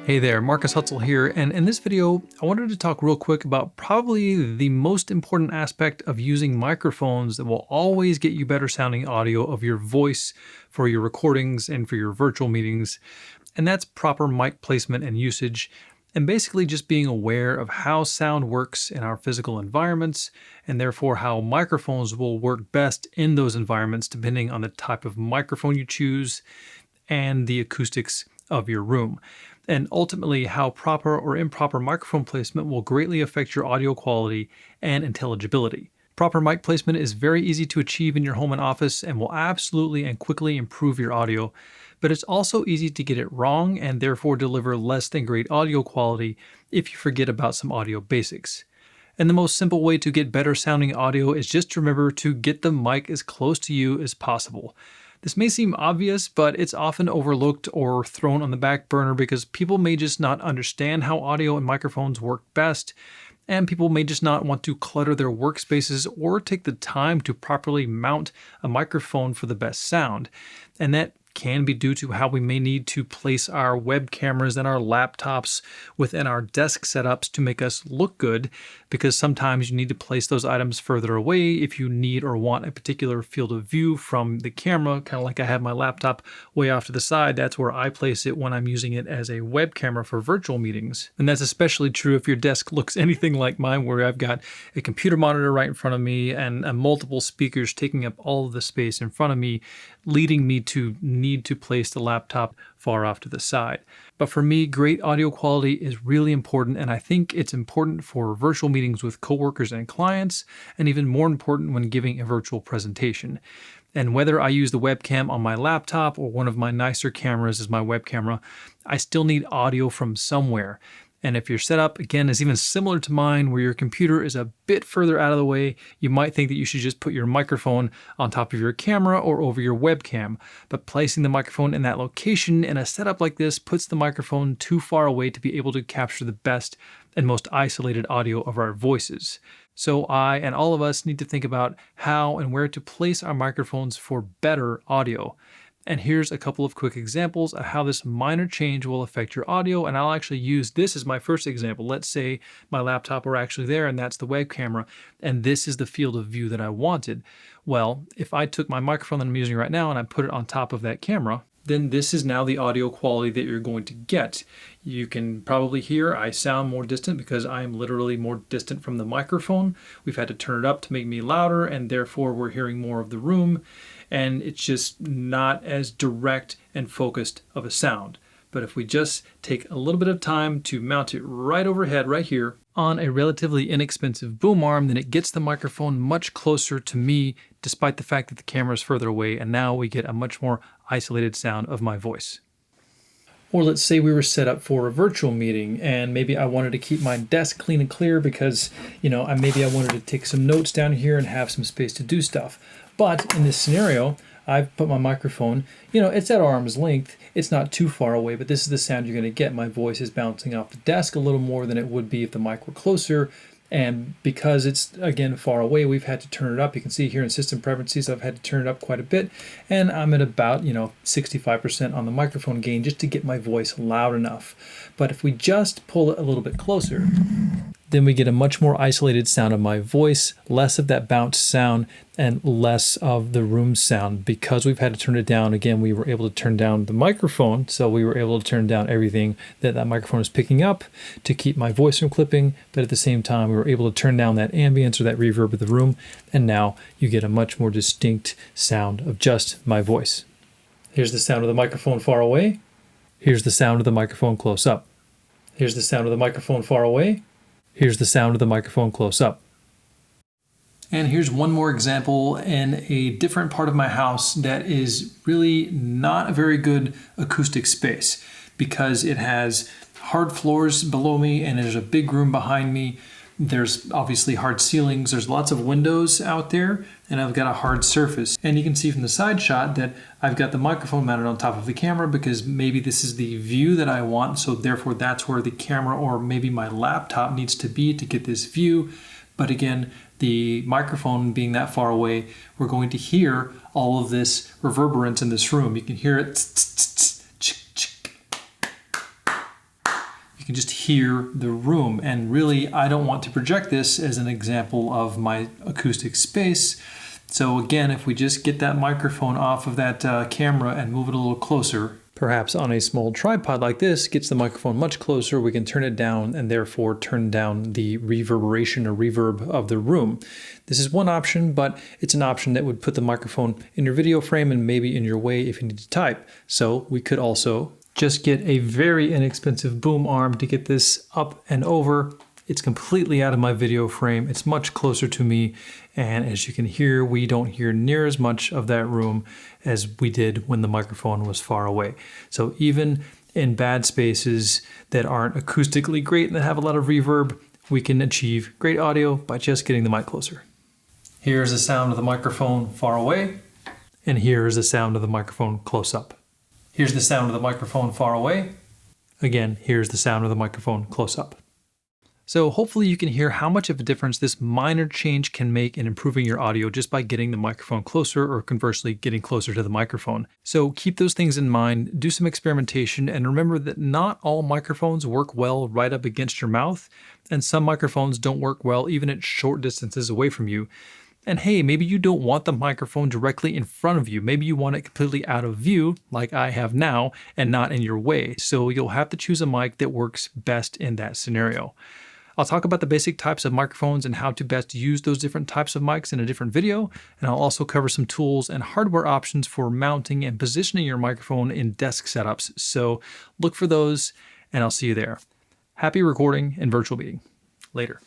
Hey there, Marcus Hutzel here, and in this video, I wanted to talk real quick about probably the most important aspect of using microphones that will always get you better sounding audio of your voice for your recordings and for your virtual meetings, and that's proper mic placement and usage, and basically just being aware of how sound works in our physical environments, and therefore how microphones will work best in those environments depending on the type of microphone you choose and the acoustics of your room. And ultimately, how proper or improper microphone placement will greatly affect your audio quality and intelligibility. Proper mic placement is very easy to achieve in your home and office and will absolutely and quickly improve your audio, but it's also easy to get it wrong and therefore deliver less than great audio quality if you forget about some audio basics. And the most simple way to get better sounding audio is just to remember to get the mic as close to you as possible. This may seem obvious, but it's often overlooked or thrown on the back burner because people may just not understand how audio and microphones work best, and people may just not want to clutter their workspaces or take the time to properly mount a microphone for the best sound. And that can be due to how we may need to place our web cameras and our laptops within our desk setups to make us look good, because sometimes you need to place those items further away if you need or want a particular field of view from the camera, kind of like I have my laptop way off to the side. That's where I place it when I'm using it as a web camera for virtual meetings. And that's especially true if your desk looks anything like mine, where I've got a computer monitor right in front of me and multiple speakers taking up all of the space in front of me, leading me to need to place the laptop far off to the side. But for me, great audio quality is really important, and I think it's important for virtual meetings with coworkers and clients, and even more important when giving a virtual presentation. And whether I use the webcam on my laptop or one of my nicer cameras as my web camera, I still need audio from somewhere. And if your setup, again, is even similar to mine, where your computer is a bit further out of the way, you might think that you should just put your microphone on top of your camera or over your webcam. But placing the microphone in that location in a setup like this puts the microphone too far away to be able to capture the best and most isolated audio of our voices. So I and all of us need to think about how and where to place our microphones for better audio. And here's a couple of quick examples of how this minor change will affect your audio, and I'll actually use this as my first example. Let's say my laptop were actually there, and that's the web camera, and this is the field of view that I wanted. Well, if I took my microphone that I'm using right now and I put it on top of that camera, then this is now the audio quality that you're going to get. You can probably hear I sound more distant because I am literally more distant from the microphone. We've had to turn it up to make me louder, and therefore we're hearing more of the room, and it's just not as direct and focused of a sound. But if we just take a little bit of time to mount it right overhead, right here, on a relatively inexpensive boom arm, then it gets the microphone much closer to me, despite the fact that the camera is further away, and now we get a much more isolated sound of my voice. Or let's say we were set up for a virtual meeting, and maybe I wanted to keep my desk clean and clear because, maybe I wanted to take some notes down here and have some space to do stuff. But in this scenario, I've put my microphone, it's at arm's length. It's not too far away, but this is the sound you're going to get. My voice is bouncing off the desk a little more than it would be if the mic were closer. And because it's, again, far away, we've had to turn it up. You can see here in system preferences, I've had to turn it up quite a bit. And I'm at about, 65% on the microphone gain just to get my voice loud enough. But if we just pull it a little bit closer, then we get a much more isolated sound of my voice, less of that bounce sound, and less of the room sound. Because we've had to turn it down, again, we were able to turn down the microphone, so we were able to turn down everything that microphone is picking up to keep my voice from clipping, but at the same time, we were able to turn down that ambience or that reverb of the room, and now you get a much more distinct sound of just my voice. Here's the sound of the microphone far away. Here's the sound of the microphone close up. Here's the sound of the microphone far away. Here's the sound of the microphone close up. And here's one more example in a different part of my house that is really not a very good acoustic space because it has hard floors below me and there's a big room behind me. There's obviously hard ceilings. There's lots of windows out there, and I've got a hard surface. And you can see from the side shot that I've got the microphone mounted on top of the camera because maybe this is the view that I want. So therefore that's where the camera or maybe my laptop needs to be to get this view. But again, the microphone being that far away, we're going to hear all of this reverberance in this room. You can hear it. you can just hear the room. And really, I don't want to project this as an example of my acoustic space. So again, if we just get that microphone off of that camera and move it a little closer, perhaps on a small tripod like this, gets the microphone much closer, we can turn it down and therefore turn down the reverberation or reverb of the room. This is one option, but it's an option that would put the microphone in your video frame and maybe in your way if you need to type. So we could also just get a very inexpensive boom arm to get this up and over. It's completely out of my video frame. It's much closer to me. And as you can hear, we don't hear near as much of that room as we did when the microphone was far away. So even in bad spaces that aren't acoustically great and that have a lot of reverb, we can achieve great audio by just getting the mic closer. Here's the sound of the microphone far away. And here's the sound of the microphone close up. Here's the sound of the microphone far away. Again, here's the sound of the microphone close up. So hopefully you can hear how much of a difference this minor change can make in improving your audio just by getting the microphone closer or conversely getting closer to the microphone. So keep those things in mind, do some experimentation, and remember that not all microphones work well right up against your mouth, and some microphones don't work well even at short distances away from you. And hey, maybe you don't want the microphone directly in front of you. Maybe you want it completely out of view, like I have now, and not in your way. So you'll have to choose a mic that works best in that scenario. I'll talk about the basic types of microphones and how to best use those different types of mics in a different video, and I'll also cover some tools and hardware options for mounting and positioning your microphone in desk setups. So look for those, and I'll see you there. Happy recording and virtual meeting. Later.